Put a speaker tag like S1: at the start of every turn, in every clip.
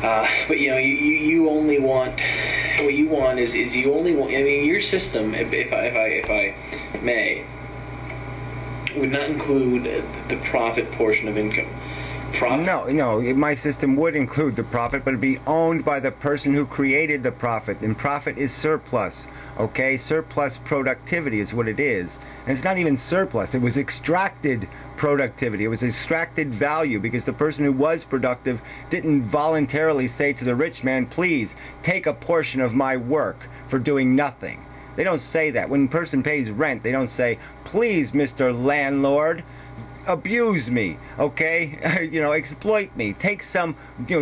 S1: But you only want what you want is you only want. I mean, your system, if I may, would not include the profit portion of income.
S2: No, my system would include the profit, but it'd be owned by the person who created the profit, and profit is surplus, okay? Surplus productivity is what it is. And it's not even surplus, it was extracted productivity, it was extracted value, because the person who was productive didn't voluntarily say to the rich man, please, take a portion of my work for doing nothing. They don't say that. When a person pays rent, they don't say, please, Mr. Landlord, abuse me, okay? Exploit me, take some,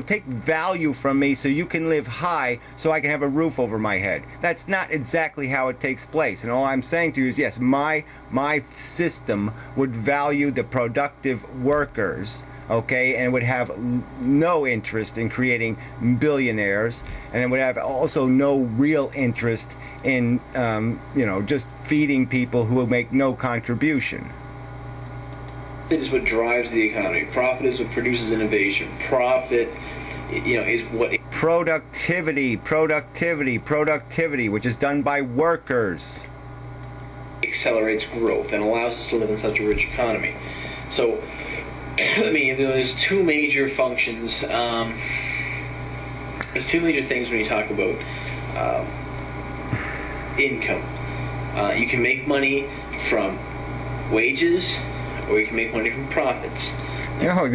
S2: take value from me so you can live high so I can have a roof over my head. That's not exactly how it takes place. And all I'm saying to you is, yes, my system would value the productive workers, okay, and it would have no interest in creating billionaires, and it would have also no real interest in just feeding people who will make no contribution.
S1: Profit is what drives the economy. Profit is what produces innovation. Profit, is what...
S2: Productivity, which is done by workers.
S1: Accelerates growth and allows us to live in such a rich economy. So, I mean, there's two major functions. There's two major things when you talk about income. You can make money from wages, or you can make money from profits. But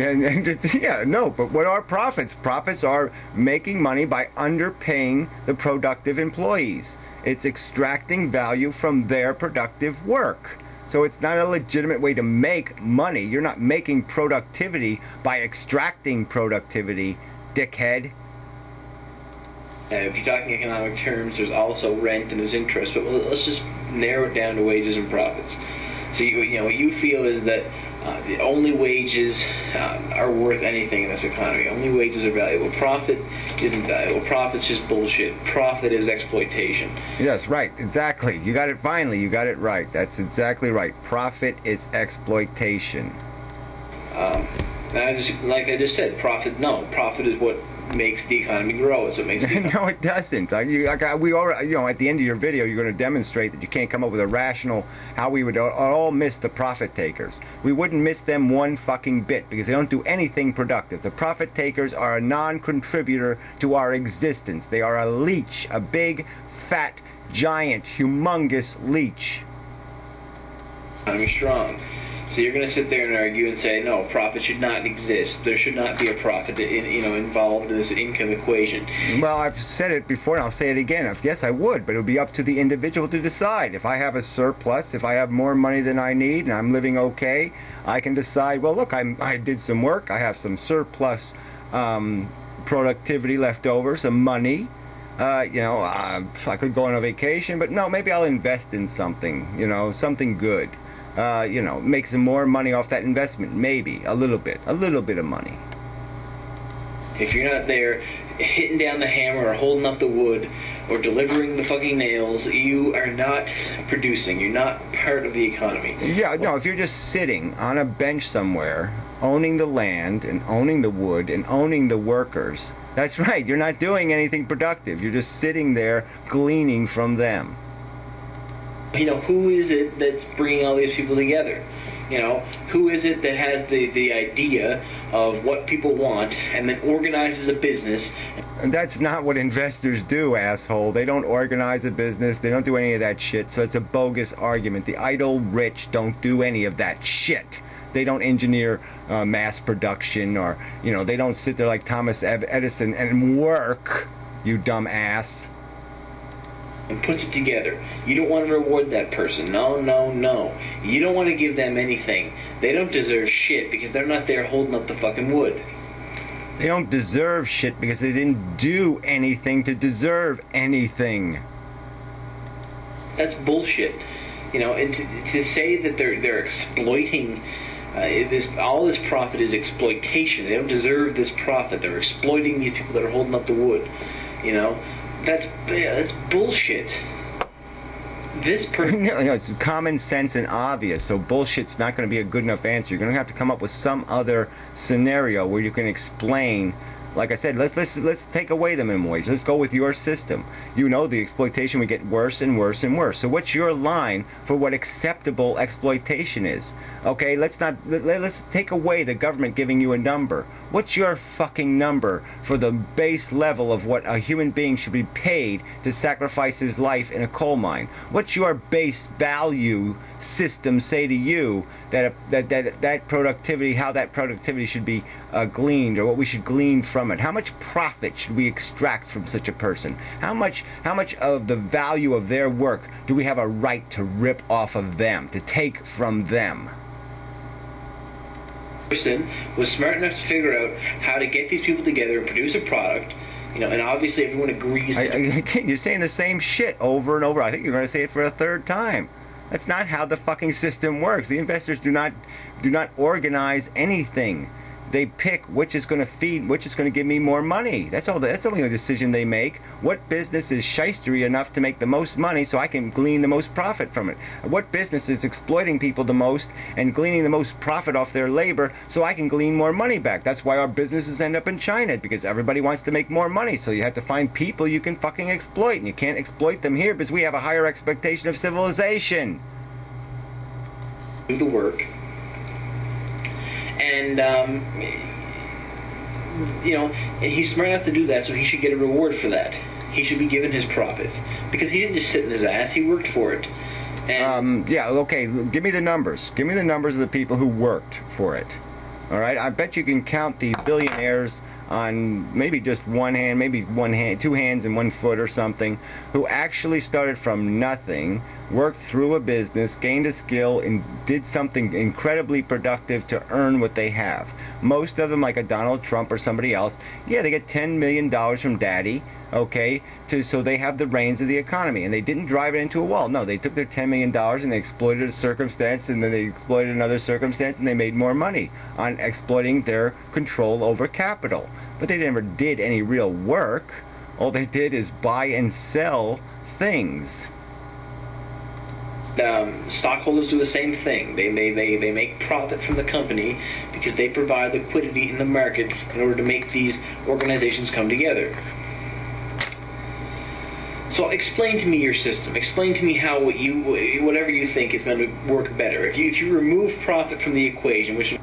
S1: what are profits? Profits are making money by underpaying the productive employees.
S2: It's extracting value from their productive work. So it's not a legitimate way to make money. You're not making productivity by extracting productivity, dickhead.
S1: If you're talking economic terms, there's also rent and there's interest, but let's just narrow it down to wages and profits. So what you feel is that the only wages are worth anything in this economy. Only wages are valuable. Profit isn't valuable. Profit's just bullshit. Profit is exploitation.
S2: Yes, right. Exactly. You got it. Finally, you got it right. That's exactly right. Profit is exploitation.
S1: And like I just said, profit is what makes the economy grow. It's what makes the economy...
S2: No, it doesn't. We already, at the end of your video, you're going to demonstrate that you can't come up with a rational how we would all miss the profit takers. We wouldn't miss them one fucking bit because they don't do anything productive. The profit takers are a non-contributor to our existence. They are a leech, a big, fat, giant, humongous leech.
S1: Economy strong. So you're going to sit there and argue and say, no, profit should not exist. There should not be a profit, involved in this income equation.
S2: Well, I've said it before, and I'll say it again. Yes, I would, but it would be up to the individual to decide. If I have a surplus, if I have more money than I need, and I'm living okay, I can decide, well, look, I did some work. I have some surplus productivity left over, some money. I could go on a vacation, but no, maybe I'll invest in something, something good. Make some more money off that investment, maybe a little bit of money.
S1: If you're not there hitting down the hammer or holding up the wood or delivering the fucking nails, you are not producing. You're not part of the economy.
S2: Yeah, no, if you're just sitting on a bench somewhere, owning the land and owning the wood and owning the workers, that's right, you're not doing anything productive. You're just sitting there gleaning from them.
S1: Who is it that's bringing all these people together? Who is it that has the idea of what people want and then organizes a business?
S2: And that's not what investors do, asshole. They don't organize a business. They don't do any of that shit. So it's a bogus argument. The idle rich don't do any of that shit. They don't engineer mass production or, they don't sit there like Thomas Edison and work, you dumb ass.
S1: And puts it together. You don't want to reward that person. No. You don't want to give them anything. They don't deserve shit because they're not there holding up the fucking wood.
S2: They don't deserve shit because they didn't do anything to deserve anything.
S1: That's bullshit. And to say that they're exploiting all this profit is exploitation. They don't deserve this profit. They're exploiting these people that are holding up the wood. That's bullshit. This person...
S2: it's common sense and obvious, so bullshit's not going to be a good enough answer. You're going to have to come up with some other scenario where you can explain Like I said, let's take away the minimum wage. Let's go with your system. You know, the exploitation would get worse and worse and worse. So what's your line for what acceptable exploitation is? Okay, let's take away the government giving you a number. What's your fucking number for the base level of what a human being should be paid to sacrifice his life in a coal mine? What's your base value system say to you that productivity, how that productivity should be gleaned, or what we should glean from it? How much profit should we extract from such a person? How much of the value of their work do we have a right to rip off of them, to take from them?
S1: Person was smart enough to figure out how to get these people together and produce a product, and obviously everyone agrees.
S2: You're saying the same shit over and over. I think you're going to say it for a third time. That's not how the fucking system works. The investors do not organize anything. They pick which is going to feed, which is going to give me more money. That's all. That's the only decision they make. What business is shystery enough to make the most money so I can glean the most profit from it? What business is exploiting people the most and gleaning the most profit off their labor so I can glean more money back? That's why our businesses end up in China, because everybody wants to make more money. So you have to find people you can fucking exploit, and you can't exploit them here because we have a higher expectation of civilization.
S1: Do the work. And, he's smart enough to do that, so he should get a reward for that. He should be given his profit. Because he didn't just sit in his ass, he worked for it. And
S2: yeah, okay, give me the numbers. Give me the numbers of the people who worked for it. All right, I bet you can count the billionaires on maybe just one hand, maybe one hand, two hands and one foot or something, who actually started from nothing, worked through a business, gained a skill, and did something incredibly productive to earn what they have. Most of them, like a Donald Trump or somebody else, yeah, they get $10 million from daddy, okay, so they have the reins of the economy, and they didn't drive it into a wall. No, they took their $10 million and they exploited a circumstance, and then they exploited another circumstance, and they made more money on exploiting their control over capital. But they never did any real work. All they did is buy and sell things.
S1: Stockholders do the same thing. They make profit from the company because they provide liquidity in the market in order to make these organizations come together. So explain to me your system. Explain to me how whatever you think is going to work better. If you remove profit from the equation, which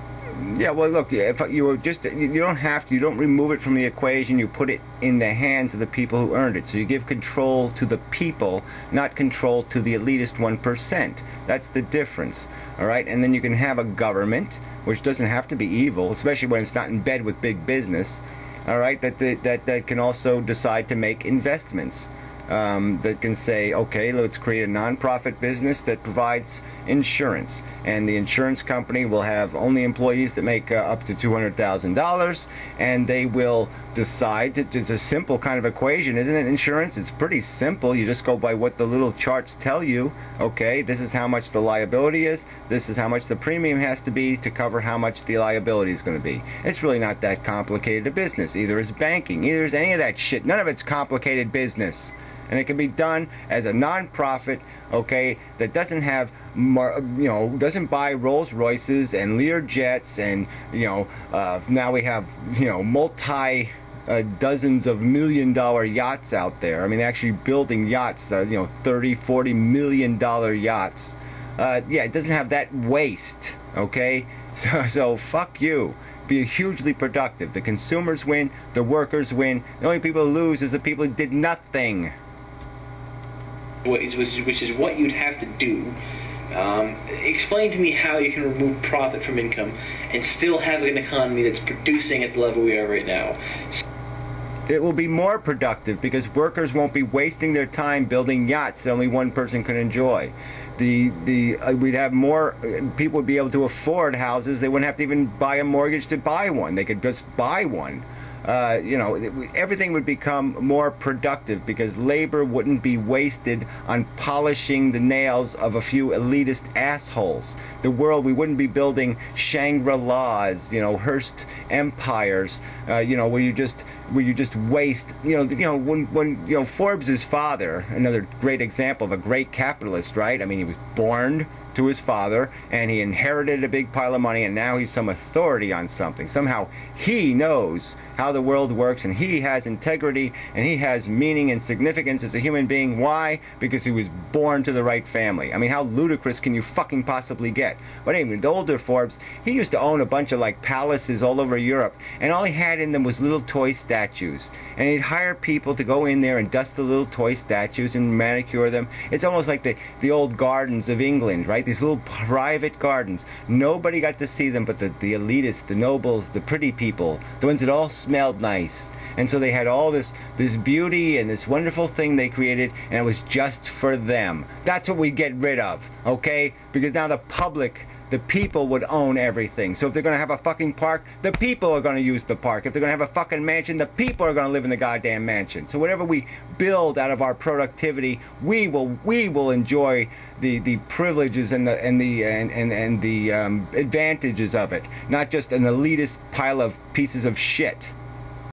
S2: yeah, well, look, if you were just, you don't have to, you don't remove it from the equation, you put it in the hands of the people who earned it. So you give control to the people, not control to the elitist 1%. That's the difference, all right? And then you can have a government, which doesn't have to be evil, especially when it's not in bed with big business, all right, that can also decide to make investments. That can say, okay, let's create a non-profit business that provides insurance, and the insurance company will have only employees that make up to $200,000, and they will decide to, it's a simple kind of equation, isn't it? Insurance, it's pretty simple. You just go by what the little charts tell you. Okay, this is how much the liability is, this is how much the premium has to be to cover how much the liability is going to be. It's really not that complicated a business. Either is banking, either is any of that shit. None of it's complicated business. And it can be done as a non-profit, okay, that doesn't have, doesn't buy Rolls Royces and Lear jets, and now we have multi dozens of $1-million yachts out there. I mean, actually building yachts, $30, $40 million yachts. Yeah, it doesn't have that waste, okay? So fuck you. Be hugely productive. The consumers win, the workers win. The only people who lose is the people who did nothing.
S1: Which is what you'd have to do. Explain to me how you can remove profit from income and still have an economy that's producing at the level we are right now.
S2: It will be more productive because workers won't be wasting their time building yachts that only one person can enjoy. We'd have more people would be able to afford houses. They wouldn't have to even buy a mortgage to buy one. They could just buy one. Everything would become more productive because labor wouldn't be wasted on polishing the nails of a few elitist assholes. The world, we wouldn't be building Shangri-Las, Hearst empires, where you just where you just waste. When Forbes's father, another great example of a great capitalist, right? I mean, he was born to his father, and he inherited a big pile of money, and now he's some authority on something. Somehow he knows how the world works, and he has integrity, and he has meaning and significance as a human being. Why? Because he was born to the right family. I mean, how ludicrous can you fucking possibly get? But anyway, the older Forbes, he used to own a bunch of like palaces all over Europe, and all he had in them was little toy statues, and he'd hire people to go in there and dust the little toy statues and manicure them. It's almost like the old gardens of England, right? These little private gardens. Nobody got to see them but the elitists, the nobles, the pretty people, the ones that all smelled nice. And so they had all this beauty and this wonderful thing they created, and it was just for them. That's what we get rid of, okay? Because now the public, the people would own everything. So if they're going to have a fucking park, the people are going to use the park. If they're going to have a fucking mansion, the people are going to live in the goddamn mansion. So whatever we build out of our productivity, we will enjoy the privileges and the advantages of it, not just an elitist pile of pieces of shit.